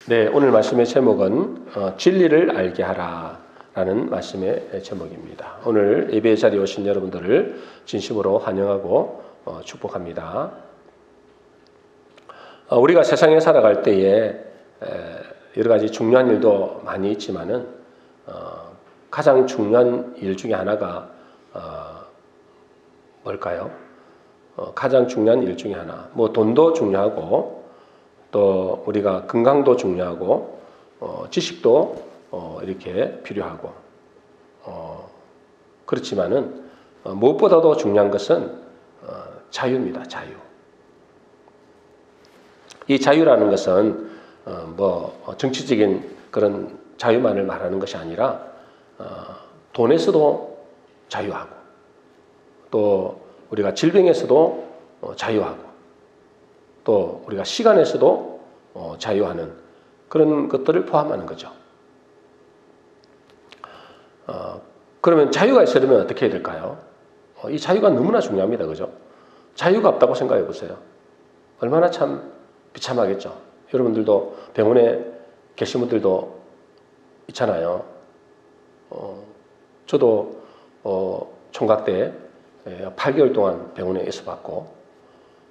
네, 오늘 말씀의 제목은 진리를 알게 하라라는 말씀의 제목입니다. 오늘 예배 자리에 오신 여러분들을 진심으로 환영하고 축복합니다. 우리가 세상에 살아갈 때에 여러 가지 중요한 일도 많이 있지만은 가장 중요한 일 중에 하나가 뭘까요? 가장 중요한 일 중에 하나, 돈도 중요하고 또 우리가 건강도 중요하고 지식도 이렇게 필요하고 그렇지만은 무엇보다도 중요한 것은 자유입니다. 자유. 이 자유라는 것은 정치적인 그런 자유만을 말하는 것이 아니라 돈에서도 자유하고 또 우리가 질병에서도 자유하고 또 우리가 시간에서도 자유하는 그런 것들을 포함하는 거죠. 그러면 자유가 있으려면 어떻게 해야 될까요? 이 자유가 너무나 중요합니다. 그죠? 자유가 없다고 생각해 보세요. 얼마나 참 비참하겠죠. 여러분들도 병원에 계신 분들도 있잖아요. 저도 총각 때 8개월 동안 병원에 있어봤고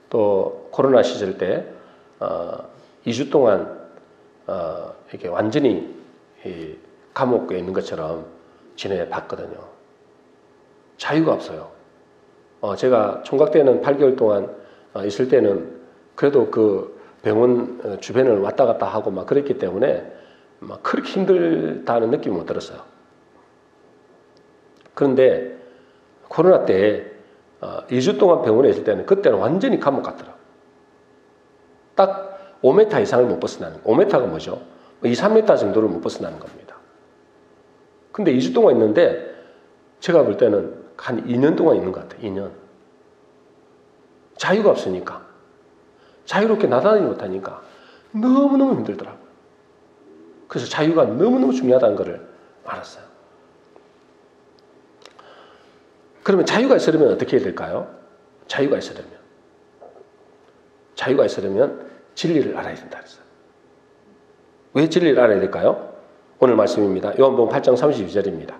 또 코로나 시절 때 2주 동안 이렇게 완전히 감옥에 있는 것처럼 지내봤거든요. 자유가 없어요. 제가 총각 때는 8개월 동안 있을 때는 그래도 그 병원 주변을 왔다 갔다 하고 막 그랬기 때문에 막 그렇게 힘들다는 느낌이 못 들었어요. 그런데 코로나 때 2주 동안 병원에 있을 때는 그때는 완전히 감옥 같더라고요. 딱 5m 이상을 못 벗어나는, 5m가 뭐죠? 2, 3m 정도를 못 벗어나는 겁니다. 근데 2주 동안 있는데 제가 볼 때는 한 2년 동안 있는 것 같아요. 2년. 자유가 없으니까. 자유롭게 나다니지 못하니까 너무너무 힘들더라고요. 그래서 자유가 너무너무 중요하다는 것을 알았어요. 그러면 자유가 있으려면 어떻게 해야 될까요? 자유가 있으려면 진리를 알아야 된다 그랬어요. 왜 진리를 알아야 될까요? 오늘 말씀입니다. 요한복음 8장 32절입니다.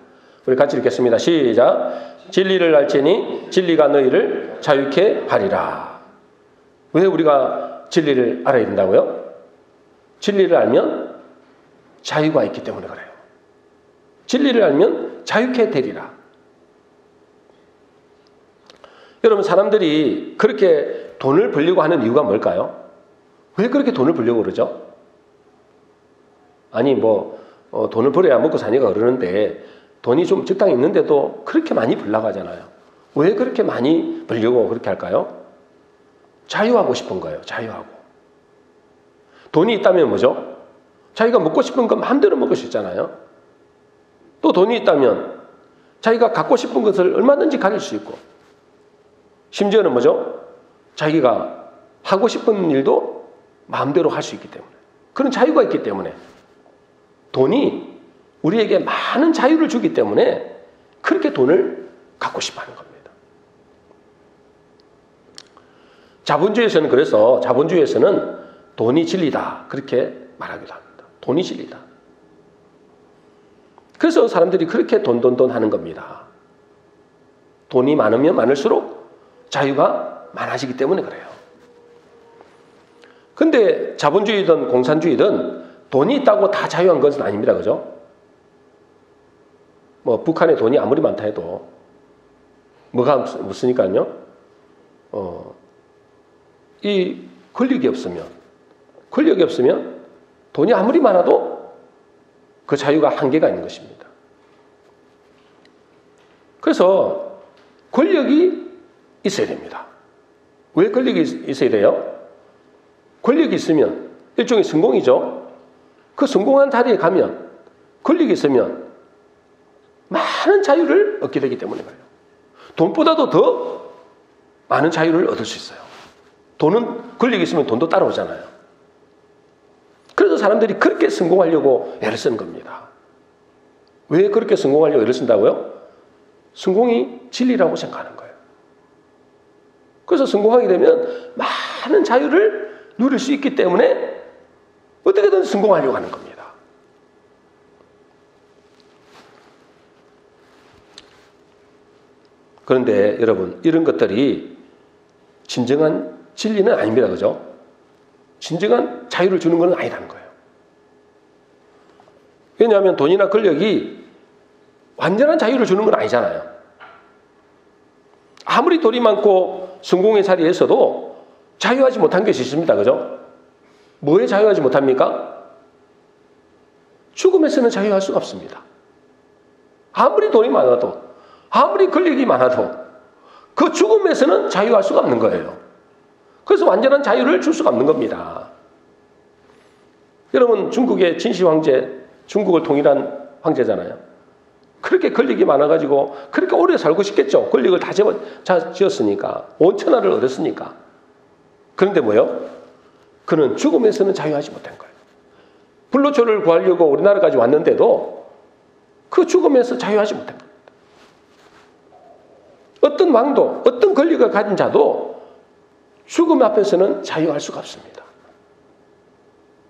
우리 같이 읽겠습니다. 시작. 진리를 알지니 진리가 너희를 자유케 하리라. 왜 우리가 진리를 알아야 된다고요? 진리를 알면 자유가 있기 때문에 그래요. 진리를 알면 자유케 되리라. 여러분, 사람들이 그렇게 돈을 벌려고 하는 이유가 뭘까요? 왜 그렇게 돈을 벌려고 그러죠? 아니 돈을 벌어야 먹고 사니까 그러는데 돈이 좀 적당히 있는데도 그렇게 많이 벌려고 하잖아요. 왜 그렇게 많이 벌려고 그렇게 할까요? 자유하고 싶은 거예요. 자유하고. 돈이 있다면 뭐죠? 자기가 먹고 싶은 거 마음대로 먹을 수 있잖아요. 또 돈이 있다면 자기가 갖고 싶은 것을 얼마든지 가질 수 있고 심지어는 뭐죠? 자기가 하고 싶은 일도 마음대로 할 수 있기 때문에 그런 자유가 있기 때문에 돈이 우리에게 많은 자유를 주기 때문에 그렇게 돈을 갖고 싶어하는 겁니다. 자본주의에서는 그래서 자본주의에서는 돈이 진리다 그렇게 말하기도 합니다. 돈이 진리다. 그래서 사람들이 그렇게 돈 하는 겁니다. 돈이 많으면 많을수록 자유가 많아지기 때문에 그래요. 근데 자본주의든 공산주의든 돈이 있다고 다 자유한 것은 아닙니다. 그죠? 북한에 돈이 아무리 많다 해도 뭐가 없으니까요. 이 권력이 없으면 돈이 아무리 많아도 그 자유가 한계가 있는 것입니다. 그래서 권력이 있어야 됩니다. 왜 권력이 있어야 돼요? 권력이 있으면 일종의 성공이죠. 그 성공한 자리에 가면 권력이 있으면 많은 자유를 얻게 되기 때문에 그래요. 돈보다도 더 많은 자유를 얻을 수 있어요. 돈은 권력이 있으면 돈도 따라오잖아요. 그래서 사람들이 그렇게 성공하려고 애를 쓰는 겁니다. 왜 그렇게 성공하려고 애를 쓴다고요? 성공이 진리라고 생각하는 거예요. 그래서 성공하게 되면 많은 자유를 누릴 수 있기 때문에 어떻게든 성공하려고 하는 겁니다. 그런데 여러분, 이런 것들이 진정한 진리는 아닙니다. 그죠? 진정한 자유를 주는 건 아니라는 거예요. 왜냐하면 돈이나 권력이 완전한 자유를 주는 건 아니잖아요. 아무리 돈이 많고 성공의 자리에서도 자유하지 못한 것이 있습니다. 그죠? 뭐에 자유하지 못합니까? 죽음에서는 자유할 수가 없습니다. 아무리 돈이 많아도, 아무리 권력이 많아도 그 죽음에서는 자유할 수가 없는 거예요. 그래서 완전한 자유를 줄 수가 없는 겁니다. 여러분, 중국의 진시 황제, 중국을 통일한 황제잖아요. 그렇게 권력이 많아가지고 그렇게 오래 살고 싶겠죠. 권력을 다 지었으니까. 온 천하를 얻었으니까. 그런데 뭐요? 그는 죽음에서는 자유하지 못한 거예요. 불로초를 구하려고 우리나라까지 왔는데도 그 죽음에서 자유하지 못한 겁니다. 어떤 왕도, 어떤 권력을 가진 자도 죽음 앞에서는 자유할 수가 없습니다.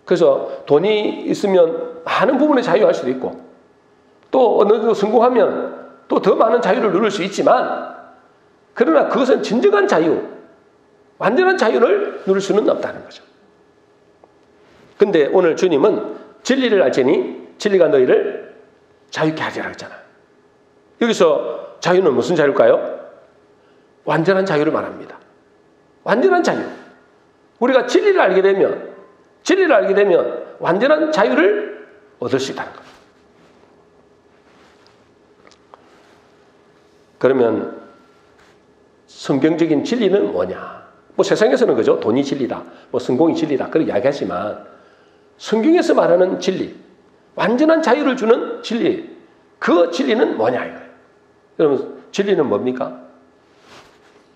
그래서 돈이 있으면 많은 부분에 자유할 수도 있고, 또 어느 정도 성공하면 또 더 많은 자유를 누릴 수 있지만, 그러나 그것은 진정한 자유, 완전한 자유를 누릴 수는 없다는 거죠. 근데 오늘 주님은 진리를 알지니 진리가 너희를 자유케 하리라 했잖아요. 여기서 자유는 무슨 자유일까요? 완전한 자유를 말합니다. 완전한 자유. 우리가 진리를 알게 되면 완전한 자유를 얻을 수 있다는 겁니다. 그러면 성경적인 진리는 뭐냐? 뭐 세상에서는 그죠? 돈이 진리다, 뭐 성공이 진리다, 그렇게 이야기하지만 성경에서 말하는 진리, 완전한 자유를 주는 진리, 그 진리는 뭐냐 이거예요. 여러분, 진리는 뭡니까?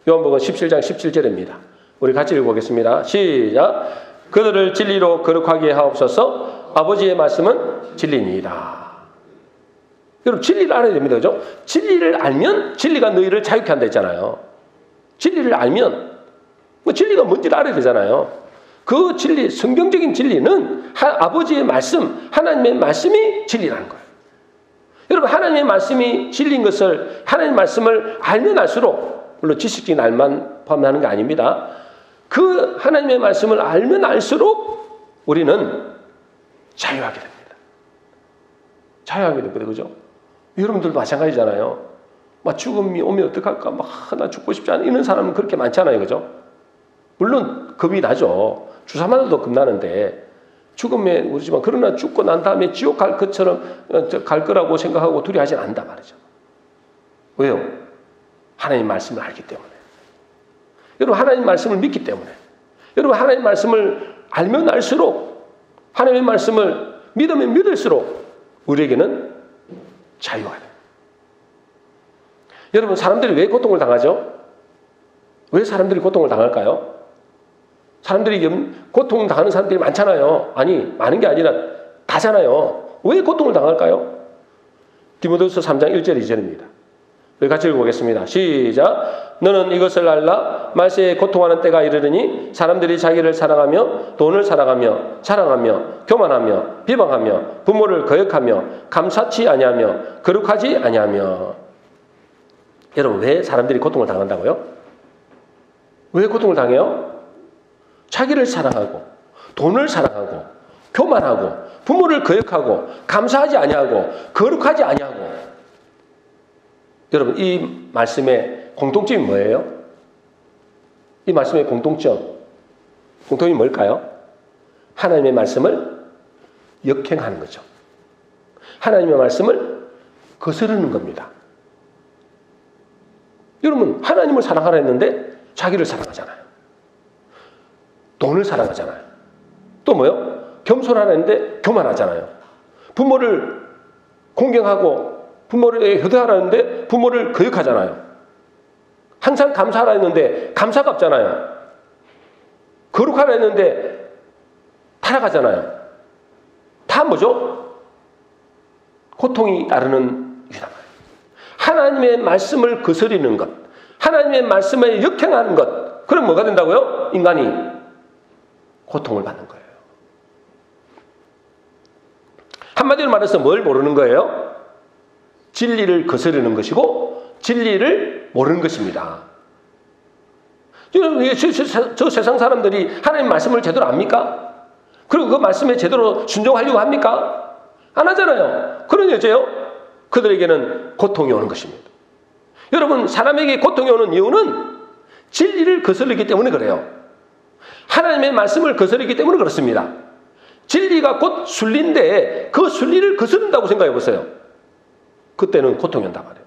요한복음 17장 17절입니다. 우리 같이 읽어보겠습니다. 시작. 그들을 진리로 거룩하게 하옵소서. 아버지의 말씀은 진리니이다. 여러분, 진리를 알아야 됩니다. 그죠? 진리를 알면 진리가 너희를 자유케 한다 했잖아요. 진리를 알면 뭐 진리가 뭔지를 알아야 되잖아요. 그 진리, 성경적인 진리는 아버지의 말씀, 하나님의 말씀이 진리라는 거예요. 여러분, 하나님의 말씀이 진리인 것을, 하나님의 말씀을 알면 알수록, 물론 지식적인 알만 포함하는 게 아닙니다. 그 하나님의 말씀을 알면 알수록 우리는 자유하게 됩니다. 자유하게 됩니다. 그죠? 여러분들도 마찬가지잖아요. 막 죽음이 오면 어떡할까? 나 죽고 싶지 않아. 이런 사람은 그렇게 많잖아요. 그죠? 물론 겁이 나죠. 주사 맞아도 겁나는데 죽음에 오르지만, 그러나 죽고 난 다음에 지옥 갈 것처럼 갈 거라고 생각하고 두려워하지 않는단 말이죠. 왜요? 하나님 말씀을 알기 때문에. 여러분, 하나님 말씀을 믿기 때문에. 여러분, 하나님 말씀을 알면 알수록, 하나님의 말씀을 믿으면 믿을수록 우리에게는 자유가 돼요. 여러분, 사람들이 왜 고통을 당하죠? 왜 사람들이 고통을 당할까요? 사람들이 고통을 당하는 사람들이 많잖아요. 아니, 많은 게 아니라 다잖아요. 왜 고통을 당할까요? 디모데후서 3장 1절 2절입니다. 우리 같이 읽어보겠습니다. 시작. 너는 이것을 알라. 말세에 고통하는 때가 이르르니 사람들이 자기를 사랑하며 돈을 사랑하며 자랑하며 교만하며 비방하며 부모를 거역하며 감사치 아니하며 거룩하지 아니하며. 여러분, 왜 사람들이 고통을 당한다고요? 왜 고통을 당해요? 자기를 사랑하고 돈을 사랑하고 교만하고 부모를 거역하고 감사하지 아니하고 거룩하지 아니하고. 여러분, 이 말씀의 공통점이 뭐예요? 이 말씀의 공통점이 뭘까요? 하나님의 말씀을 역행하는 거죠. 하나님의 말씀을 거스르는 겁니다. 여러분, 하나님을 사랑하라 했는데 자기를 사랑하잖아요. 돈을 사랑하잖아요. 또 뭐요? 겸손하라 했는데 교만하잖아요. 부모를 공경하고 부모를 효도하라 했는데 부모를 거역하잖아요. 항상 감사하라 했는데 감사가 없잖아요. 거룩하라 했는데 타락하잖아요. 다 뭐죠? 고통이 따르는 일이란 말이에요. 하나님의 말씀을 거스르는 것, 하나님의 말씀에 역행하는 것, 그럼 뭐가 된다고요? 인간이 고통을 받는 거예요. 한마디로 말해서 뭘 모르는 거예요? 진리를 거스르는 것이고 진리를 모르는 것입니다. 저 세상 사람들이 하나님 말씀을 제대로 압니까? 그리고 그 말씀에 제대로 순종하려고 합니까? 안 하잖아요. 그러니 어째요? 그들에게는 고통이 오는 것입니다. 여러분, 사람에게 고통이 오는 이유는 진리를 거스르기 때문에 그래요. 하나님의 말씀을 거스르기 때문에 그렇습니다. 진리가 곧 순리인데 그 순리를 거스른다고 생각해 보세요. 그때는 고통이 온단 말이에요.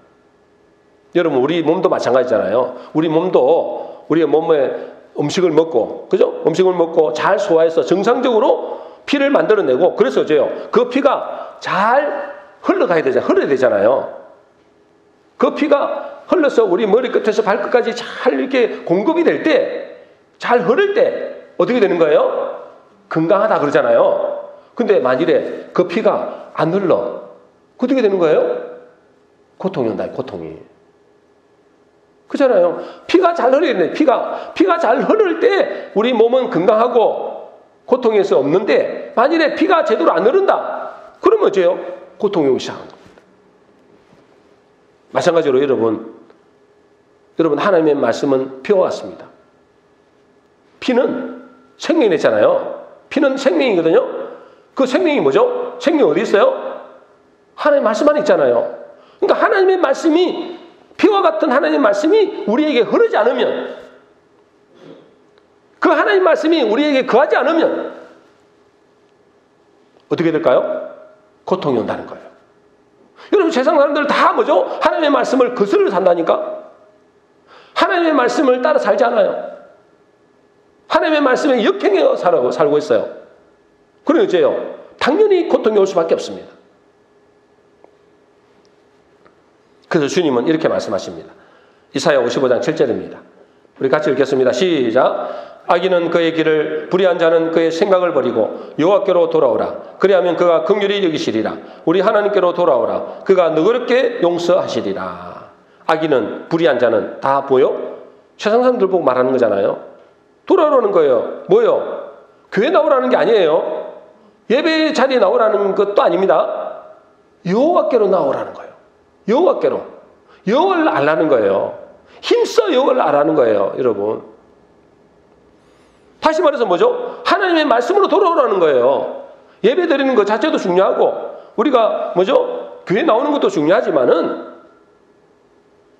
여러분, 우리 몸도 마찬가지잖아요. 우리 몸도 우리의 몸에 음식을 먹고, 그죠? 음식을 먹고 잘 소화해서 정상적으로 피를 만들어내고, 그래서 어째요? 그 피가 잘 흘러가야 되잖아요. 흘러야 되잖아요. 그 피가 흘러서 우리 머리끝에서 발끝까지 잘 이렇게 공급이 될 때, 잘 흐를 때 어떻게 되는 거예요? 건강하다 그러잖아요. 근데 만일에 그 피가 안 흘러, 어떻게 되는 거예요? 고통이 온다, 고통이. 그렇잖아요. 피가 잘 흐르야 되는데, 피가 잘 흐를 때 우리 몸은 건강하고 고통에서 없는데, 만일에 피가 제대로 안 흐른다, 그러면 어째요? 고통이 오기 시작하는 겁니다. 마찬가지로 여러분 하나님의 말씀은 피와 같습니다. 피는 생명이잖아요. 피는 생명이거든요. 그 생명이 뭐죠? 생명이 어디 있어요? 하나님의 말씀 안에 있잖아요. 그러니까 하나님의 말씀이, 피와 같은 하나님의 말씀이 우리에게 흐르지 않으면, 그 하나님의 말씀이 우리에게 거하지 않으면 어떻게 될까요? 고통이 온다는 거예요. 여러분, 세상 사람들 다 뭐죠? 하나님의 말씀을 거스르러 산다니까? 하나님의 말씀을 따라 살지 않아요. 하나님의 말씀에 역행해 살고 있어요. 그러니 어째요? 당연히 고통이 올 수밖에 없습니다. 그래서 주님은 이렇게 말씀하십니다. 이사야 55장 7절입니다. 우리 같이 읽겠습니다. 시작. 악인은 그의 길을, 불의한 자는 그의 생각을 버리고 여호와께로 돌아오라. 그리하면 그가 긍휼히 여기시리라. 우리 하나님께로 돌아오라. 그가 너그럽게 용서하시리라. 악인은, 불의한 자는 다 뭐요? 세상 사람들 보고 말하는 거잖아요. 돌아오라는 거예요. 뭐요? 교회 나오라는 게 아니에요. 예배 자리에 나오라는 것도 아닙니다. 여호와께로 나오라는 거예요. 여호와께로. 여호와를 알라는 거예요. 힘써 여호와를 알라는 거예요, 여러분. 다시 말해서 뭐죠? 하나님의 말씀으로 돌아오라는 거예요. 예배 드리는 것 자체도 중요하고, 우리가 뭐죠? 교회 나오는 것도 중요하지만은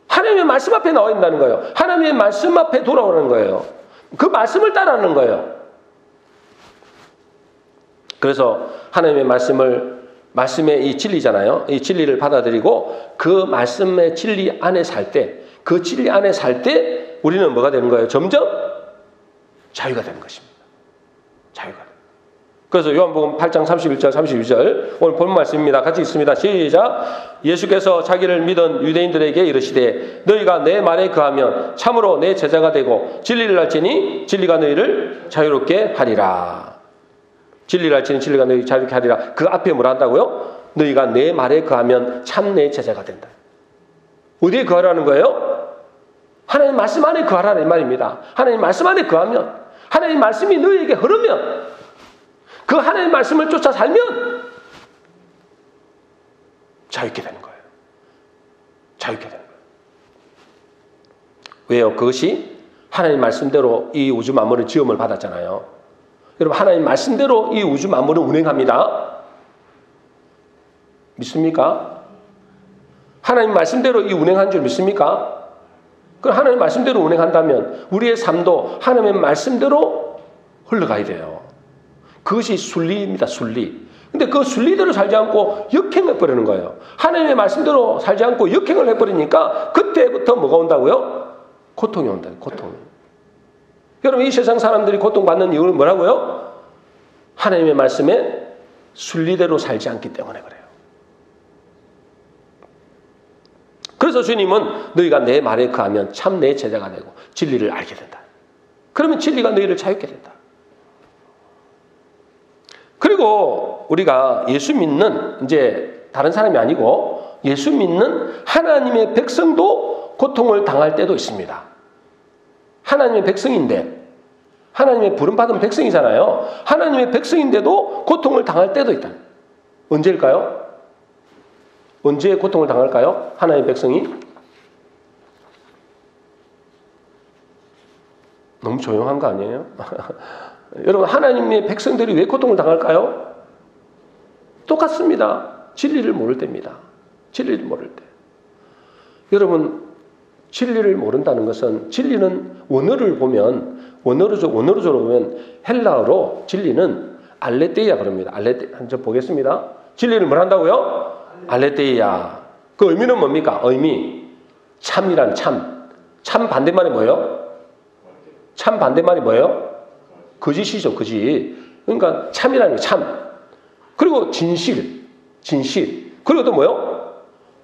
하나님의 말씀 앞에 나와야 된다는 거예요. 하나님의 말씀 앞에 돌아오라는 거예요. 그 말씀을 따라하는 거예요. 그래서 하나님의 말씀의 이 진리잖아요. 이 진리를 받아들이고 그 말씀의 진리 안에 살 때, 그 진리 안에 살 때 우리는 뭐가 되는 거예요? 점점 자유가 되는 것입니다. 자유가. 그래서 요한복음 8장 31절 32절 오늘 본 말씀입니다. 같이 읽습니다. 시작. 예수께서 자기를 믿은 유대인들에게 이르시되 너희가 내 말에 거하면 참으로 내 제자가 되고 진리를 알지니 진리가 너희를 자유롭게 하리라. 진리를 알지니 진리가 너희를 자유롭게 하리라. 그 앞에 뭐라 한다고요? 너희가 내 말에 거하면 참 내 제자가 된다. 어디에 거하라는 거예요? 하나님 말씀 안에 거하라는 말입니다. 하나님 말씀 안에 거하면, 하나님 말씀이 너희에게 흐르면, 그 하나님 말씀을 쫓아 살면 자유롭게 되는 거예요. 자유롭게 되는 거예요. 왜요? 그것이 하나님 말씀대로 이 우주 만물은 지음을 받았잖아요. 여러분, 하나님 말씀대로 이 우주 만물은 운행합니다. 믿습니까? 하나님 말씀대로 이 운행한 줄 믿습니까? 그럼 하나님 말씀대로 운행한다면 우리의 삶도 하나님의 말씀대로 흘러가야 돼요. 그것이 순리입니다. 순리. 근데 그 순리대로 살지 않고 역행해버리는 거예요. 하나님의 말씀대로 살지 않고 역행을 해버리니까 그때부터 뭐가 온다고요? 고통이 온다요. 고통이. 여러분, 이 세상 사람들이 고통받는 이유는 뭐라고요? 하나님의 말씀에 순리대로 살지 않기 때문에 그래요. 그래서 주님은 너희가 내 말에 거하면 참 내 제자가 되고 진리를 알게 된다. 그러면 진리가 너희를 자유롭게 된다. 그리고 우리가 예수 믿는, 이제 다른 사람이 아니고 예수 믿는 하나님의 백성도 고통을 당할 때도 있습니다. 하나님의 백성인데, 하나님의 부름받은 백성이잖아요. 하나님의 백성인데도 고통을 당할 때도 있다. 언제일까요? 언제 고통을 당할까요? 하나님의 백성이? 너무 조용한 거 아니에요? 여러분, 하나님의 백성들이 왜 고통을 당할까요? 똑같습니다. 진리를 모를 때입니다. 진리를 모를 때. 여러분, 진리를 모른다는 것은, 진리는 원어를 보면, 원어로적으로 보면 헬라어로 진리는 알레테이아 그럽니다. 한번 보겠습니다. 진리를 뭘 한다고요? 알레테이아. 그 의미는 뭡니까? 의미. 참이란 참. 참 반대말이 뭐예요? 참 반대말이 뭐예요? 거짓이죠, 거짓. 그러니까 참이라는 게 참. 그리고 진실. 그리고 또 뭐요?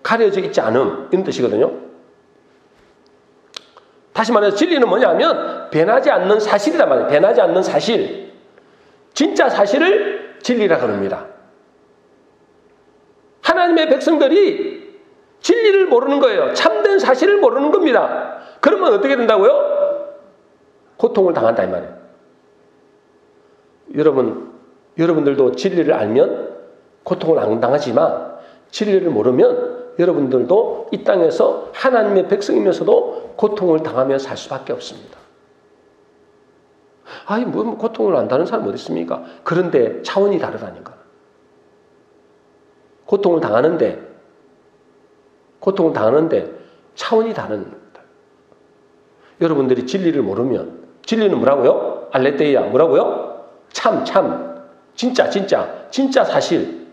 가려져 있지 않음. 이런 뜻이거든요. 다시 말해서 진리는 뭐냐면 변하지 않는 사실이란 말이에요. 변하지 않는 사실. 진짜 사실을 진리라 그럽니다. 하나님의 백성들이 진리를 모르는 거예요. 참된 사실을 모르는 겁니다. 그러면 어떻게 된다고요? 고통을 당한다 이 말이에요. 여러분들도 진리를 알면 고통을 안 당하지만 진리를 모르면 여러분들도 이 땅에서 하나님의 백성이면서도 고통을 당하며 살 수밖에 없습니다. 아니, 뭐 고통을 안 당하는 사람 어디 있습니까? 그런데 차원이 다르다니까. 고통을 당하는데 차원이 다른 겁니다. 여러분들이 진리를 모르면, 진리는 뭐라고요? 알레테이아. 뭐라고요? 참. 진짜 사실.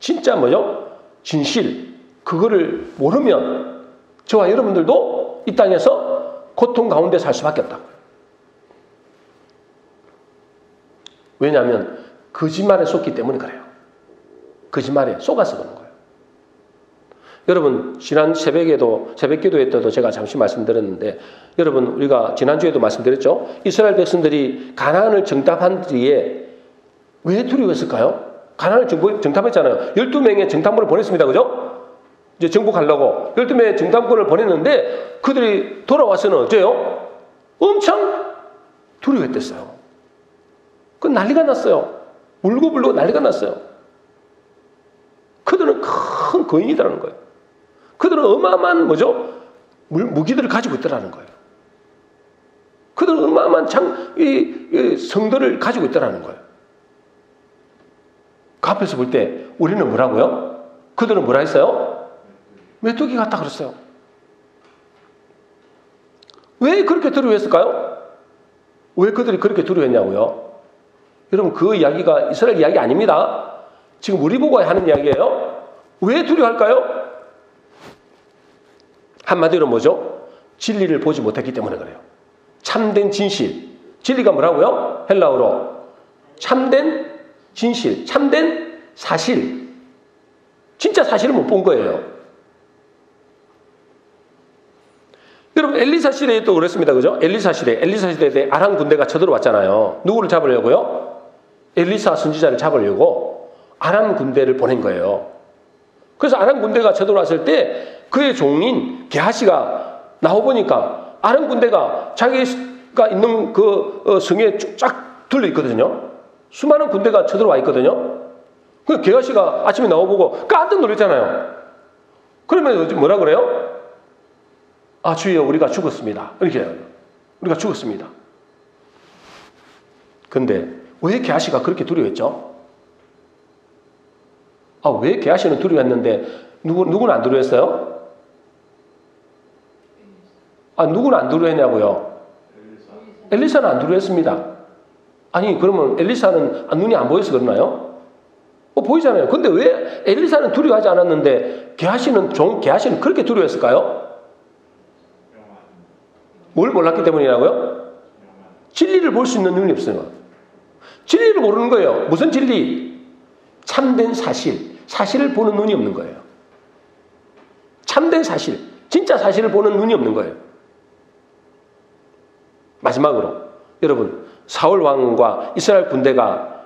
진짜 뭐죠? 진실. 그거를 모르면 저와 여러분들도 이 땅에서 고통 가운데 살 수밖에 없다고요. 왜냐하면 거짓말에 속기 때문에 그래요. 거짓말에 속아서 그런 거예요. 여러분, 지난 새벽기도회 때도 제가 잠시 말씀드렸는데, 여러분, 우리가 지난주에도 말씀드렸죠? 이스라엘 백성들이 가나안을 정탐한 뒤에 왜 두려웠을까요? 가나안을 정탐했잖아요. 12명의 정탐꾼을 보냈습니다. 그죠? 이제 정복하려고 12명의 정탐꾼을 보냈는데 그들이 돌아와서는 어째요? 엄청 두려워했댔어요. 그 난리가 났어요. 울고불고 난리가 났어요. 그들은 큰 거인이라는 거예요. 그들은 어마어마한 뭐죠? 무기들을 가지고 있더라는 거예요. 그들은 어마어마한 성들을 가지고 있더라는 거예요. 그 앞에서 볼 때 우리는 뭐라고요? 그들은 뭐라 했어요? 메뚜기 같다 그랬어요. 왜 그렇게 두려워했을까요? 왜 그들이 그렇게 두려워했냐고요? 여러분, 그 이야기가 이스라엘 이야기 아닙니다. 지금 우리 보고 하는 이야기예요. 왜 두려워할까요? 한마디로 뭐죠? 진리를 보지 못했기 때문에 그래요. 참된 진실. 진리가 뭐라고요? 헬라어로. 참된 진실. 참된 사실. 진짜 사실을 못 본 거예요. 여러분, 엘리사 시대에 또 그랬습니다. 그죠? 엘리사 시대에 아람 군대가 쳐들어왔잖아요. 누구를 잡으려고요? 엘리사 선지자를 잡으려고 아람 군대를 보낸 거예요. 그래서 아람 군대가 쳐들어왔을 때 그의 종인 게하시가 나와보니까 아람 군대가 자기가 있는 그 성에 쫙 둘러 있거든요. 수많은 군대가 쳐들어와 있거든요. 그 게하시가 아침에 나와보고 깜짝 놀랐잖아요. 그러면 뭐라 그래요? 아, 주여, 우리가 죽었습니다. 이렇게 해요. 우리가 죽었습니다. 근데 왜 게하시가 그렇게 두려워했죠? 아, 왜 게하시는 두려워했는데 누구는 안 두려워했어요? 아, 누구는 안 두려워했냐고요? 엘리사는 안 두려워했습니다. 아니, 그러면 엘리사는 눈이 안 보여서 그러나요? 보이잖아요. 근데 왜 엘리사는 두려워하지 않았는데 게하시는 그렇게 두려워했을까요? 뭘 몰랐기 때문이라고요? 진리를 볼 수 있는 눈이 없어요. 진리를 모르는 거예요. 무슨 진리? 참된 사실. 사실을 보는 눈이 없는 거예요. 참된 사실. 진짜 사실을 보는 눈이 없는 거예요. 마지막으로 여러분, 사울 왕과 이스라엘 군대가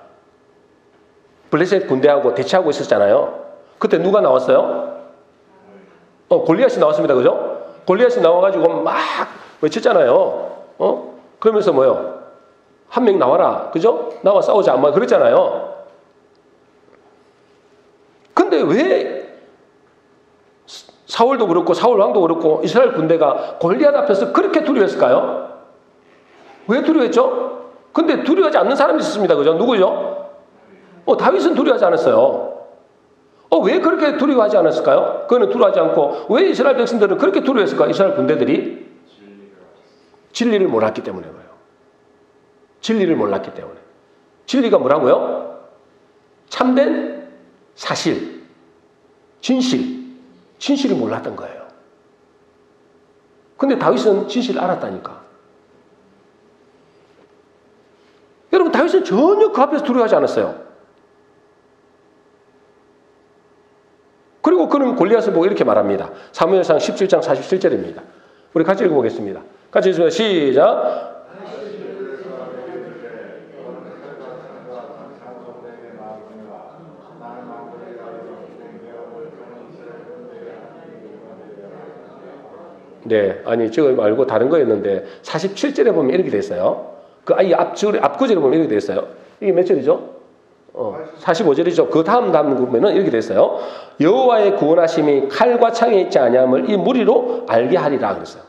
블레셋 군대하고 대치하고 있었잖아요. 그때 누가 나왔어요? 골리앗이 나왔습니다. 그죠? 골리앗이 나와가지고 막 외쳤잖아요. 그러면서 뭐요? 한 명 나와라. 그죠? 나와 싸우자. 뭐 그랬잖아요. 왜 사울도 그렇고 사울 왕도 그렇고 이스라엘 군대가 골리앗 앞에서 그렇게 두려워했을까요? 왜 두려워했죠? 근데 두려워하지 않는 사람이 있었습니다. 그죠? 누구죠? 다윗은 두려워하지 않았어요. 왜 그렇게 두려워하지 않았을까요? 그거는 두려워하지 않고 왜 이스라엘 백성들은 그렇게 두려워했을까요? 이스라엘 군대들이 진리를 몰랐기 때문에 그래요. 진리를 몰랐기 때문에. 진리가 뭐라고요? 참된 사실, 진실을 몰랐던 거예요. 근데 다윗은 진실을 알았다니까. 여러분, 다윗은 전혀 그 앞에서 두려워하지 않았어요. 그리고 그는 골리앗을 보고 이렇게 말합니다. 사무엘상 17장 47절입니다. 우리 같이 읽어보겠습니다. 같이 읽습니다. 시작. 네, 아니 저거 말고 다른 거였는데 47절에 보면 이렇게 돼 있어요. 그 아이 앞구절에 보면 이렇게 돼 있어요. 이게 몇 절이죠? 45절이죠. 그 다음 보면은 이렇게 돼 있어요. 여호와의 구원하심이 칼과 창에 있지 아니함을 이 무리로 알게 하리라 그랬어요.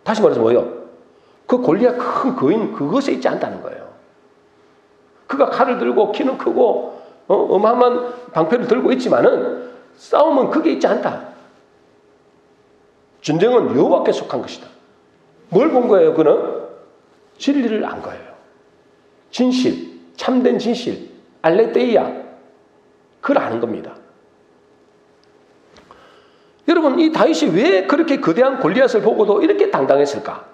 다시 말해서 뭐예요? 그 골리앗 큰 거인 그것에 있지 않다는 거예요. 그가 칼을 들고 키는 크고 어마어마한 방패를 들고 있지만은 싸움은 그게 있지 않다. 전쟁은 여호와께 속한 것이다. 뭘 본 거예요? 그는 진리를 안 거예요. 진실, 참된 진실, 알레테이아, 그걸 아는 겁니다. 여러분, 이 다윗이 왜 그렇게 거대한 골리앗을 보고도 이렇게 당당했을까?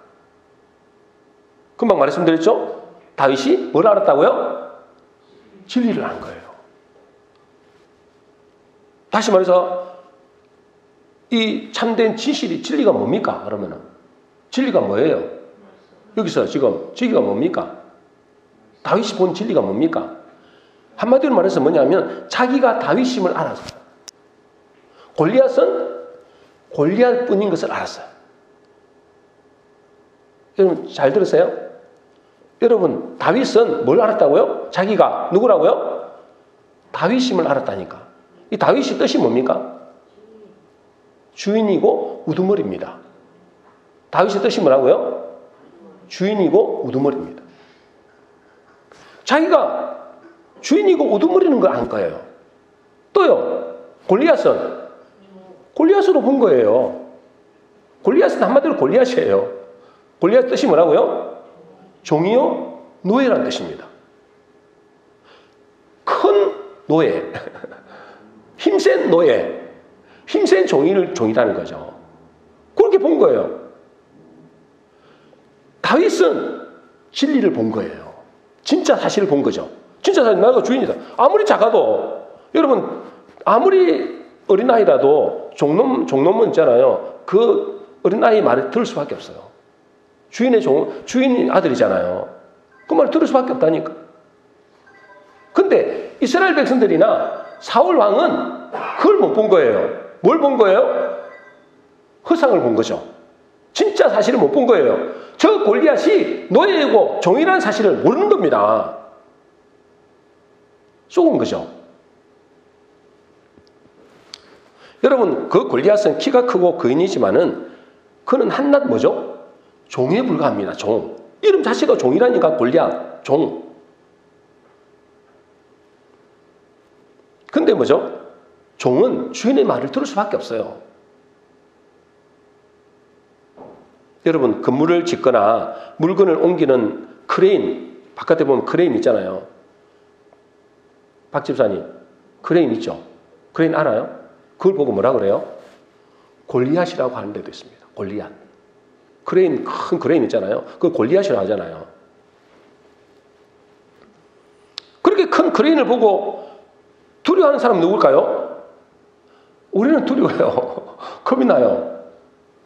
금방 말씀드렸죠? 다윗이 뭘 알았다고요? 진리를 안 거예요. 다시 말해서 이 참된 진리가 뭡니까? 그러면은 진리가 뭐예요? 여기서 지금 진리가 뭡니까? 다윗이 본 진리가 뭡니까? 한마디로 말해서 뭐냐면 자기가 다윗임을 알았어요. 골리앗은 골리앗뿐인 것을 알았어요. 여러분 잘 들으세요? 여러분 다윗은 뭘 알았다고요? 자기가 누구라고요? 다윗임을 알았다니까. 이 다윗이 뜻이 뭡니까? 주인이고 우두머리입니다. 다윗의 뜻이 뭐라고요? 주인이고 우두머리입니다. 자기가 주인이고 우두머리는 걸 안 거예요. 또요, 골리앗으로 본 거예요. 골리앗은 한마디로 골리앗이에요. 골리앗 뜻이 뭐라고요? 종이요, 노예라는 뜻입니다. 큰 노예, 힘센 노예, 힘센 종이라는 거죠. 그렇게 본 거예요. 다윗은 진리를 본 거예요. 진짜 사실을 본 거죠. 진짜 사실 나가 주인이다. 아무리 작아도 여러분 아무리 어린아이라도 종놈은 있잖아요. 그 어린아이 말을 들을 수밖에 없어요. 주인의 아들이잖아요. 그 말을 들을 수밖에 없다니까. 근데 이스라엘 백성들이나 사울 왕은 그걸 못 본 거예요. 뭘 본 거예요? 허상을 본 거죠. 진짜 사실을 못 본 거예요. 저 골리앗이 노예이고 종이라는 사실을 모르는 겁니다. 속은 거죠. 여러분, 그 골리앗은 키가 크고 거인이지만은 그는 한낱 뭐죠? 종에 불과합니다. 종. 이름 자체가 종이라니까 골리앗, 종. 근데 뭐죠? 종은 주인의 말을 들을 수밖에 없어요. 여러분, 건물을 짓거나 물건을 옮기는 크레인, 바깥에 보면 크레인 있잖아요. 박 집사님, 크레인 있죠? 크레인 알아요? 그걸 보고 뭐라 그래요? 골리앗이라고 하는 데도 있습니다. 골리앗. 크레인, 큰 크레인 있잖아요. 그걸 골리앗이라고 하잖아요. 그렇게 큰 크레인을 보고 두려워하는 사람은 누굴까요? 우리는 두려워요. 겁이 나요.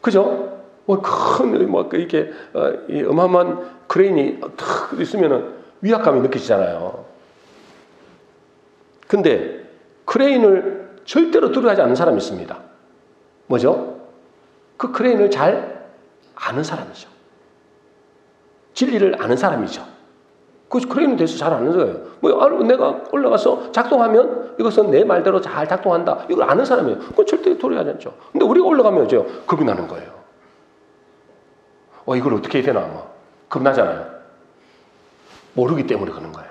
그죠? 이렇게 어마어마한 크레인이 탁 있으면은 위압감이 느껴지잖아요. 근데 크레인을 절대로 두려워하지 않는 사람이 있습니다. 뭐죠? 그 크레인을 잘 아는 사람이죠. 진리를 아는 사람이죠. 그래는 돼서 잘 아는 거예요. 내가 올라가서 작동하면 이것은 내 말대로 잘 작동한다. 이걸 아는 사람이에요. 그건 절대 도리하지 않죠. 근데 우리가 올라가면 겁이 나는 거예요. 이걸 어떻게 해야 되나? 겁나잖아요. 모르기 때문에 그런 거예요.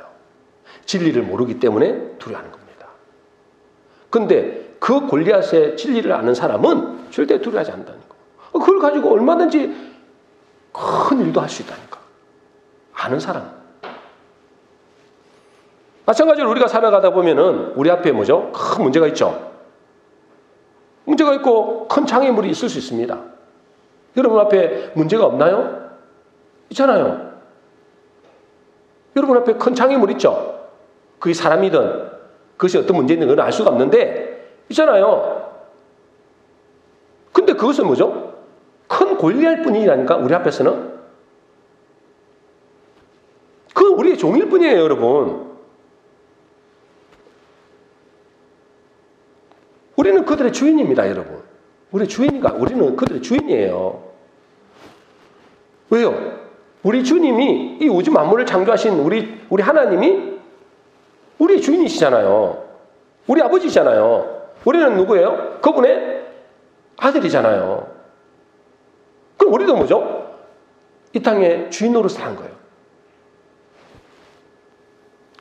진리를 모르기 때문에 두려워하는 겁니다. 근데 그 골리앗의 진리를 아는 사람은 절대 두려워하지 않는다는 거. 그걸 가지고 얼마든지 큰 일도 할 수 있다니까. 아는 사람. 마찬가지로 우리가 살아가다 보면은 우리 앞에 뭐죠? 큰 문제가 있죠. 문제가 있고 큰 장애물이 있을 수 있습니다. 여러분 앞에 문제가 없나요? 있잖아요. 여러분 앞에 큰 장애물 있죠? 그게 사람이든 그것이 어떤 문제인지 그건 알 수가 없는데 있잖아요. 근데 그것은 뭐죠? 큰 골리앗 뿐이라니까 우리 앞에서는. 그건 우리의 종일 뿐이에요, 여러분. 우리는 그들의 주인입니다, 여러분. 우리는 그들의 주인이에요. 왜요? 우리 주님이 이 우주 만물을 창조하신 우리 하나님이 우리의 주인이시잖아요. 우리 아버지잖아요. 우리는 누구예요? 그분의 아들이잖아요. 그럼 우리도 뭐죠? 이 땅의 주인 노릇을 한 거예요.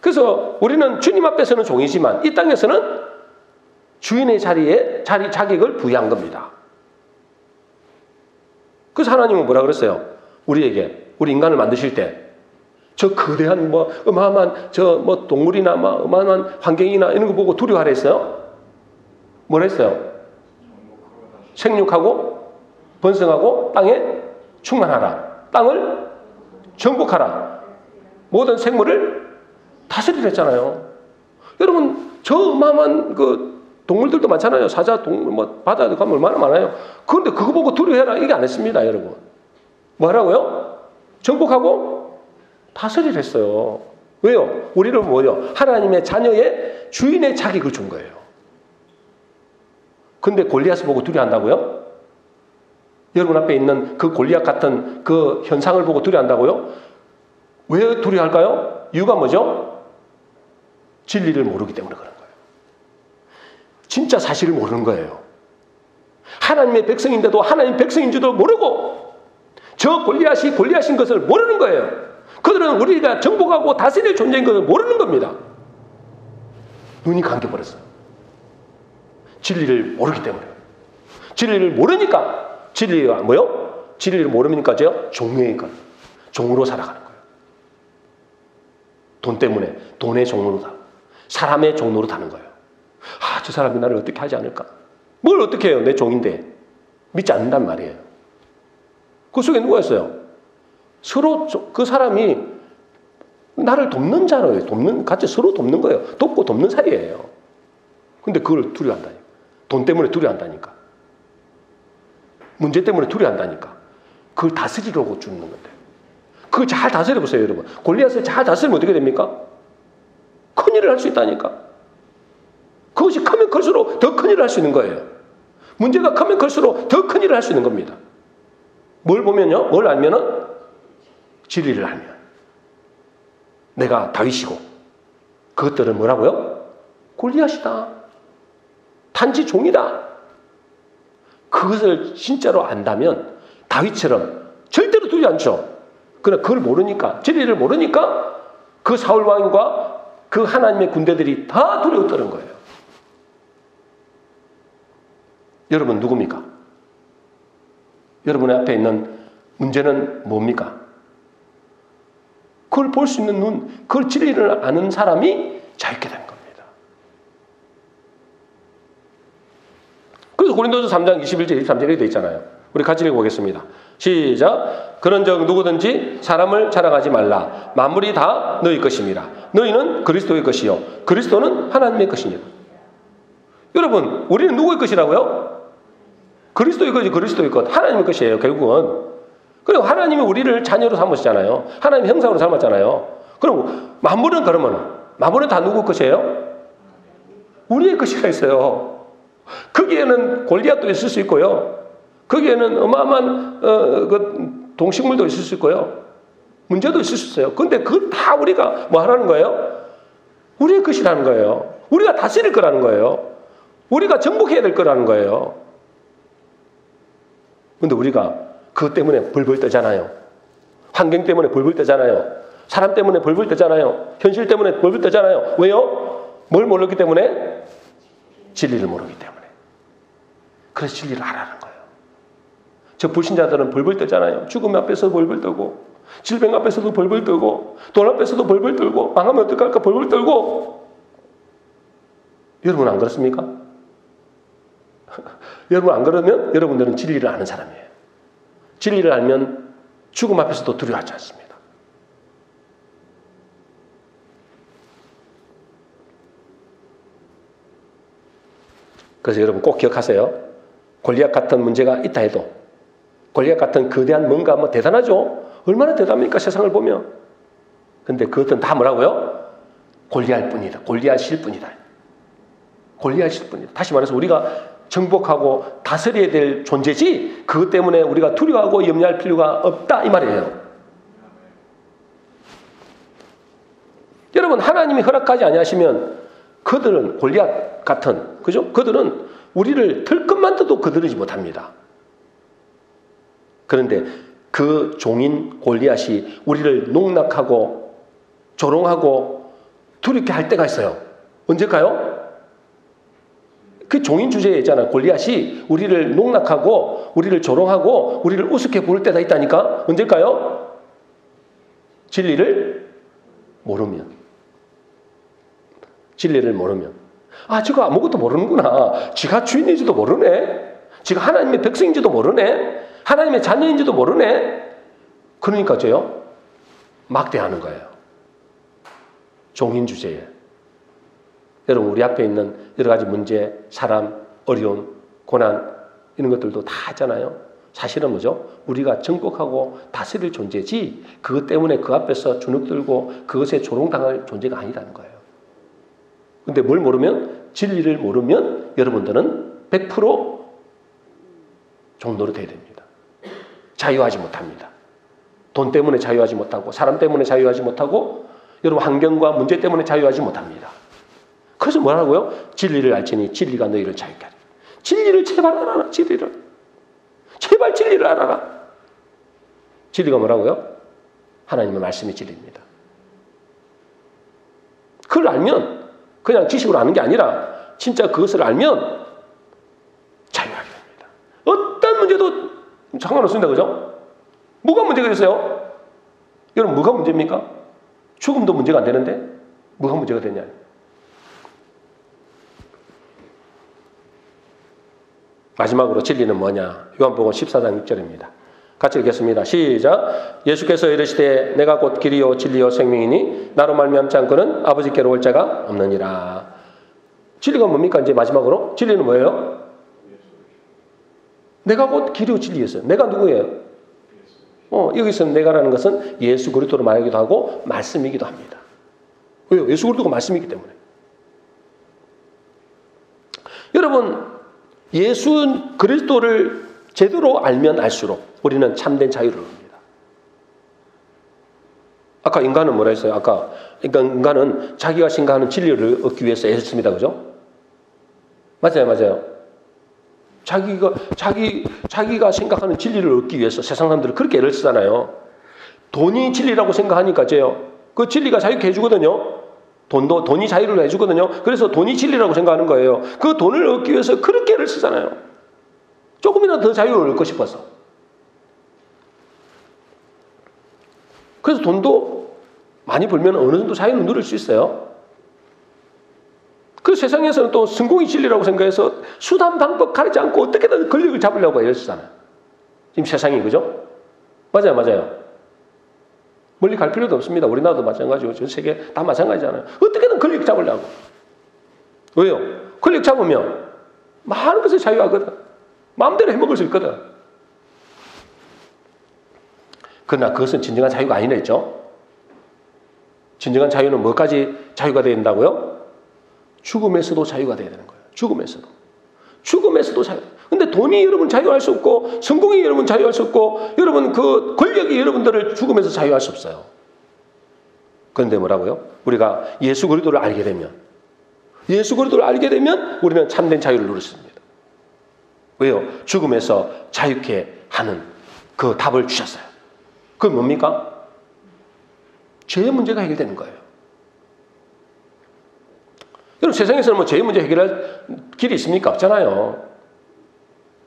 그래서 우리는 주님 앞에서는 종이지만 이 땅에서는 주인의 자격을 부여한 겁니다. 그래서 하나님은 뭐라 그랬어요? 우리 인간을 만드실 때 저 거대한 어마어마한 동물이나 어마어마한 환경이나 이런 거 보고 두려워하라 했어요? 뭐라 했어요? 생육하고 번성하고 땅에 충만하라. 땅을 정복하라. 모든 생물을 다스리라 했잖아요. 여러분 저 어마어마한 동물들도 많잖아요. 사자, 동물, 바다에 가면 얼마나 많아요. 그런데 그거 보고 두려워해라 이게 안 했습니다, 여러분. 뭐 하라고요? 정복하고 다스리라 했어요. 왜요? 우리를 뭐요? 하나님의 자녀의 주인의 자격을 준 거예요. 근데 골리앗을 보고 두려워한다고요? 여러분 앞에 있는 그 골리앗 같은 그 현상을 보고 두려워한다고요? 왜 두려워할까요? 이유가 뭐죠? 진리를 모르기 때문에 그런 거예요. 진짜 사실을 모르는 거예요. 하나님의 백성인데도 하나님 백성인 줄도 모르고 저 골리앗이 골리앗인 것을 모르는 거예요. 그들은 우리가 정복하고 다스릴 존재인 것을 모르는 겁니다. 눈이 감겨버렸어요. 진리를 모르기 때문에. 진리를 모르니까 진리가 뭐요? 진리를 모르니까 종으로 살아가는 거예요. 돈 때문에 돈의 종로로 사람의 종로로 타는 거예요. 저 사람이 나를 어떻게 하지 않을까? 뭘 어떻게 해요? 내 종인데. 믿지 않는단 말이에요. 그 속에 누가 있어요? 서로 그 사람이 나를 돕는 자로요. 같이 서로 돕는 거예요. 돕고 돕는 사이예요. 근데 그걸 두려워한다니까. 돈 때문에 두려워한다니까. 문제 때문에 두려워한다니까. 그걸 다스리려고 주는 건데. 그걸 잘 다스려보세요, 여러분. 골리앗을 잘 다스리면 어떻게 됩니까? 큰일을 할 수 있다니까. 그것이 크면 클수록 더 큰일을 할 수 있는 거예요. 문제가 크면 클수록 더 큰일을 할 수 있는 겁니다. 뭘 보면요? 뭘 알면은? 진리를 알면. 내가 다윗이고 그것들은 뭐라고요? 골리앗이다. 단지 종이다. 그것을 진짜로 안다면 다윗처럼 절대로 두지 않죠. 그러나 그걸 모르니까, 진리를 모르니까 그 사울 왕과 그 하나님의 군대들이 다 두려워 떠는 거예요. 여러분 누굽니까? 여러분의 앞에 있는 문제는 뭡니까? 그걸 볼 수 있는 눈, 그걸 진리를 아는 사람이 자유케 된 겁니다. 그래서 고린도서 3장 21절 23절에 되어 있잖아요. 우리 같이 읽어보겠습니다. 시작. 그런즉 누구든지 사람을 자랑하지 말라. 만물이 다 너희 것입니다. 너희는 그리스도의 것이요 그리스도는 하나님의 것입니다. 여러분 우리는 누구의 것이라고요? 그리스도의 것이 그리스도의 것, 하나님의 것이에요. 결국은. 그리고 하나님이 우리를 자녀로 삼으시잖아요. 하나님의 형상으로 삼았잖아요. 그럼 만물은 다 누구 것이에요? 우리의 것이라 했어요. 거기에는 골리앗도 있을 수 있고요. 거기에는 어마어마한 동식물도 있을 수 있고요. 문제도 있을 수 있어요. 근데 그건 다 우리가 뭐 하라는 거예요? 우리의 것이라는 거예요. 우리가 다스릴 거라는 거예요. 우리가 정복해야 될 거라는 거예요. 근데 우리가 그것 때문에 벌벌 떠잖아요. 환경 때문에 벌벌 떠잖아요. 사람 때문에 벌벌 떠잖아요. 현실 때문에 벌벌 떠잖아요. 왜요? 뭘 모르기 때문에? 진리를 모르기 때문에. 그래서 진리를 알아라는 거예요. 저 불신자들은 벌벌 떠잖아요. 죽음 앞에서 벌벌 떠고, 질병 앞에서도 벌벌 떠고, 돈 앞에서도 벌벌 떨고, 망하면 어떡할까 벌벌 떨고. 여러분 안 그렇습니까? 여러분 안 그러면 여러분들은 진리를 아는 사람이에요. 진리를 알면 죽음 앞에서도 두려워하지 않습니다. 그래서 여러분 꼭 기억하세요. 골리앗 같은 문제가 있다 해도, 골리앗 같은 거대한 뭔가 뭐 대단하죠? 얼마나 대단합니까? 세상을 보면. 근데 그것은 다 뭐라고요? 골리앗일 뿐이다. 골리앗일 뿐이다. 골리앗일 뿐이다. 다시 말해서 우리가 정복하고 다스려야 될 존재지 그것 때문에 우리가 두려워하고 염려할 필요가 없다 이 말이에요. 여러분 하나님이 허락하지 아니하시면 그들은 골리앗 같은, 그죠? 그들은 우리를 털끝만 둬도 거드르지 못합니다. 그런데 그 종인 골리앗이 우리를 농락하고 조롱하고 두렵게 할 때가 있어요. 언제일까요? 그 종인 주제에 있잖아요. 골리앗이 우리를 농락하고 우리를 조롱하고 우리를 우습게 부를 때가 있다니까. 언제일까요? 진리를 모르면. 진리를 모르면. 아, 저거 아무것도 모르는구나. 지가 주인인지도 모르네. 지가 하나님의 백성인지도 모르네. 하나님의 자녀인지도 모르네. 그러니까 저요 막대하는 거예요. 종인 주제에. 여러분 우리 앞에 있는 여러 가지 문제, 사람, 어려움, 고난 이런 것들도 다 있잖아요. 사실은 뭐죠? 우리가 정복하고 다스릴 존재지 그것 때문에 그 앞에서 주눅들고 그것에 조롱당할 존재가 아니라는 거예요. 근데 뭘 모르면, 진리를 모르면 여러분들은 100% 종노릇 돼야 됩니다. 자유하지 못합니다. 돈 때문에 자유하지 못하고 사람 때문에 자유하지 못하고 여러분 환경과 문제 때문에 자유하지 못합니다. 그래서 뭐라고요? 진리를 알지니 진리가 너희를 자유케 하리라. 진리를 제발 알아라. 진리를. 제발 진리를 알아라. 진리가 뭐라고요? 하나님의 말씀이 진리입니다. 그걸 알면 그냥 지식으로 아는 게 아니라 진짜 그것을 알면 자유하게 됩니다. 어떤 문제도 상관없습니다. 그죠? 뭐가 문제가 있어요? 여러분 뭐가 문제입니까? 죽음도 문제가 안 되는데 뭐가 문제가 되냐? 마지막으로 진리는 뭐냐? 요한복음 14장 6절입니다. 같이 읽겠습니다. 시작. 예수께서 이르시되 내가 곧 길이요 진리요 생명이니 나로 말미암지 않고는 아버지께로 올 자가 없느니라. 진리가 뭡니까? 이제 마지막으로 진리는 뭐예요? 내가 곧 길이요 진리였어요. 내가 누구예요? 여기서 내가라는 것은 예수 그리스도로 말하기도 하고 말씀이기도 합니다. 왜요? 예수 그리스도가 말씀이기 때문에. 여러분 예수 그리스도를 제대로 알면 알수록 우리는 참된 자유를 얻습니다. 아까 인간은 뭐라 했어요? 아까 인간은 자기가 생각하는 진리를 얻기 위해서 애를 씁니다. 그죠? 맞아요. 자기가 생각하는 진리를 얻기 위해서 세상 사람들은 그렇게 애를 쓰잖아요. 돈이 진리라고 생각하니까요. 그 진리가 자유케 해주거든요. 돈이 자유를 해주거든요. 그래서 돈이 진리라고 생각하는 거예요. 그 돈을 얻기 위해서 그렇게 애를 쓰잖아요. 조금이라도 더 자유를 얻고 싶어서. 그래서 돈도 많이 벌면 어느 정도 자유를 누릴 수 있어요. 그 세상에서는 또 성공이 진리라고 생각해서 수단 방법 가리지 않고 어떻게든 권력을 잡으려고 애를 쓰잖아요. 지금 세상이 그죠? 맞아요. 멀리 갈 필요도 없습니다. 우리나라도 마찬가지고 전 세계 다 마찬가지잖아요. 어떻게든 권력 잡으려고. 왜요? 권력 잡으면 많은 것을 자유하거든. 마음대로 해먹을 수 있거든. 그러나 그것은 진정한 자유가 아니라 했죠. 진정한 자유는 뭐까지 자유가 되어야 된다고요? 죽음에서도 자유가 되어야 되는 거예요. 죽음에서도 자유. 근데 돈이 여러분 자유할 수 없고 성공이 여러분 자유할 수 없고 여러분 그 권력이 여러분들을 죽음에서 자유할 수 없어요. 그런데 뭐라고요? 우리가 예수 그리스도를 알게 되면 우리는 참된 자유를 누릴 수 있습니다. 왜요? 죽음에서 자유케 하는 그 답을 주셨어요. 그건 뭡니까? 죄의 문제가 해결되는 거예요. 여러분 세상에서는 뭐 죄의 문제 해결할 길이 있습니까? 없잖아요.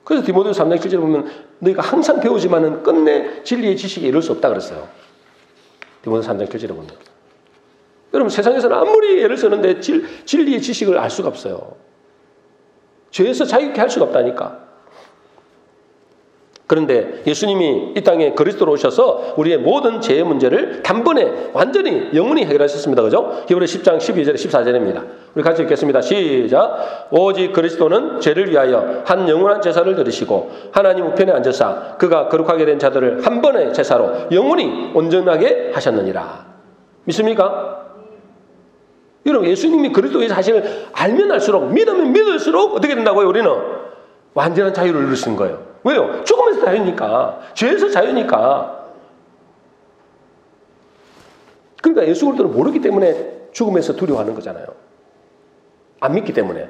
그래서 디모데후서 3장 7절에 보면 너희가 항상 배우지만은 끝내 진리의 지식에 이를 수 없다 그랬어요. 디모데후서 3장 7절에 보면. 여러분 세상에서는 아무리 애를 쓰는데 진리의 지식을 알 수가 없어요. 죄에서 자유케 할 수가 없다니까. 그런데 예수님이 이 땅에 그리스도로 오셔서 우리의 모든 죄의 문제를 단번에 완전히 영원히 해결하셨습니다. 그죠? 히브리서 10장 12절에 14절입니다. 우리 같이 읽겠습니다. 시작. 오직 그리스도는 죄를 위하여 한 영원한 제사를 드리시고 하나님 우편에 앉으사 그가 거룩하게 된 자들을 한 번의 제사로 영원히 온전하게 하셨느니라. 믿습니까? 여러분 예수님이 그리스도의 사실을 알면 알수록 믿으면 믿을수록 어떻게 된다고요? 우리는 완전한 자유를 누릴 수 있는 거예요. 왜요? 죽음에서 자유니까. 죄에서 자유니까. 그러니까 예수 그리스도를 모르기 때문에 죽음에서 두려워하는 거잖아요. 안 믿기 때문에.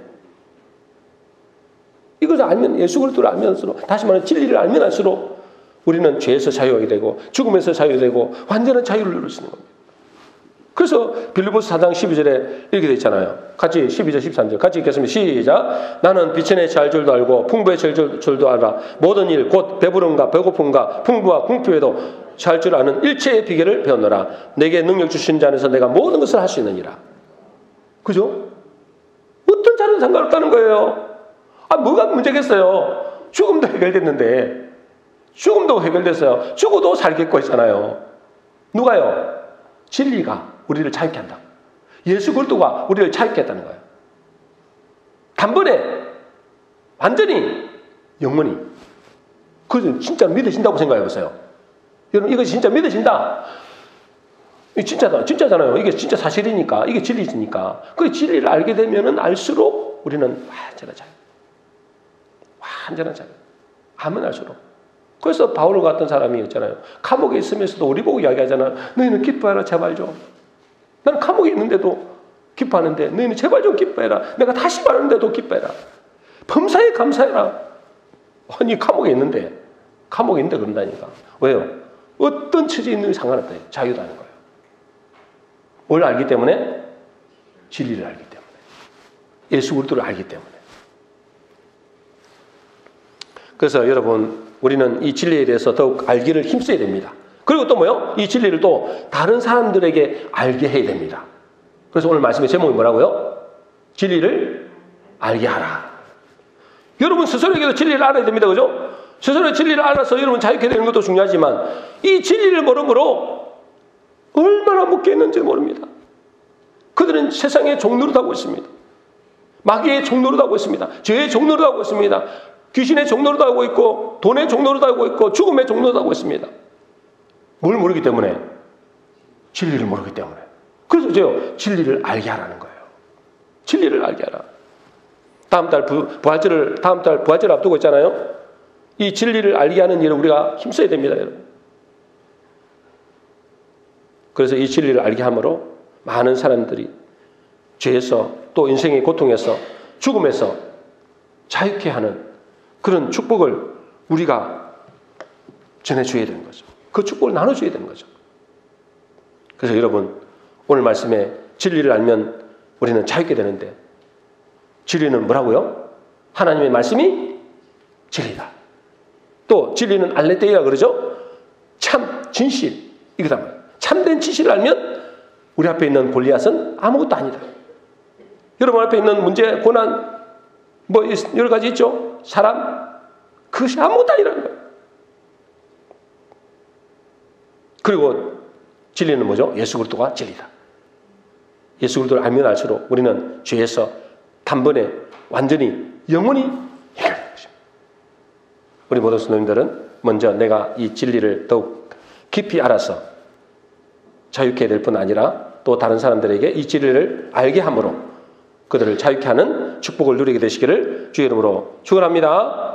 이것을 알면 예수 그리스도를 알면서록 다시 말하면 진리를 알면 알수록 우리는 죄에서 자유하게 되고 죽음에서 자유되고 완전한 자유를 누릴 수 있는 겁니다. 그래서 빌립보서 4장 12절에 이렇게 되어 있잖아요. 같이 12절 13절 같이 읽겠습니다. 시작. 나는 빛의 내잘 줄도 알고 풍부의 줄도 알아. 모든 일 곧 배부름과 배고픔과 풍부와 궁핍에도 잘 줄 아는 일체의 비결을 배웠노라. 내게 능력 주신 자 안에서 내가 모든 것을 할 수 있느니라. 그죠? 어떤 자는 상관없다는 거예요. 뭐가 문제겠어요. 죽음도 해결됐는데. 죽음도 해결됐어요. 죽어도 살겠고 있잖아요. 누가요? 진리가 우리를 자유케 한다. 예수 그리스도가 우리를 자유케 했다는 거예요. 단번에 완전히 영원히. 그것은 진짜 믿으신다고 생각해 보세요. 여러분 이것이 진짜 믿으신다. 진짜다. 진짜잖아요. 이게 진짜 사실이니까. 이게 진리니까. 그 진리를 알게 되면은 알수록 우리는 완전한 자유. 완전한 자유. 알면 알수록. 그래서 바울 같은 사람이 있잖아요. 감옥에 있으면서도 우리 보고 이야기하잖아요. 너희는 기뻐해라 제발 좀. 나는 감옥에 있는데도 기뻐하는데 너희는 제발 좀 기뻐해라. 내가 다시 말하는데도 기뻐해라. 범사에 감사해라. 아니 감옥에 있는데 그런다니까. 왜요? 어떤 처지에 있는 게 상관없다. 자유다는 거예요. 뭘 알기 때문에? 진리를 알기 때문에. 예수 그리스도를 알기 때문에. 그래서 여러분 우리는 이 진리에 대해서 더욱 알기를 힘써야 됩니다. 그리고 또 뭐요? 이 진리를 또 다른 사람들에게 알게 해야 됩니다. 그래서 오늘 말씀의 제목이 뭐라고요? 진리를 알게 하라. 여러분 스스로에게도 진리를 알아야 됩니다. 그죠? 스스로 진리를 알아서 여러분 자유케 되는 것도 중요하지만 이 진리를 모르므로 얼마나 묶여있는지 모릅니다. 그들은 세상의 종노릇 하고 있습니다. 마귀의 종노릇 하고 있습니다. 죄의 종노릇 하고 있습니다. 귀신의 종노릇 하고 있고 돈의 종노릇 하고 있고 죽음의 종노릇 하고 있습니다. 뭘 모르기 때문에? 진리를 모르기 때문에. 그래서 제가 진리를 알게 하라는 거예요. 진리를 알게 하라. 다음 달 부활절을 앞두고 있잖아요. 이 진리를 알게 하는 일을 우리가 힘써야 됩니다, 여러분. 그래서 이 진리를 알게 함으로 많은 사람들이 죄에서 또 인생의 고통에서 죽음에서 자유케 하는 그런 축복을 우리가 전해줘야 되는 거죠. 그 축복을 나눠줘야 되는 거죠. 그래서 여러분 오늘 말씀에 진리를 알면 우리는 자유케 되는데 진리는 뭐라고요? 하나님의 말씀이 진리다. 또 진리는 알레테이라 그러죠? 참, 진실 이거다 말이에요. 참된 진실을 알면 우리 앞에 있는 골리앗은 아무것도 아니다. 여러분 앞에 있는 문제, 고난 뭐 여러 가지 있죠? 사람 그것이 아무것도 아니라는 거예요. 그리고 진리는 뭐죠? 예수 그리스도가 진리다. 예수 그리스도를 알면 알수록 우리는 죄에서 단번에 완전히 영원히 해결되는 것입니다. 우리 모든 성도님들은 먼저 내가 이 진리를 더욱 깊이 알아서 자유케 될 뿐 아니라 또 다른 사람들에게 이 진리를 알게 함으로 그들을 자유케 하는 축복을 누리게 되시기를 주의 이름으로 축원합니다.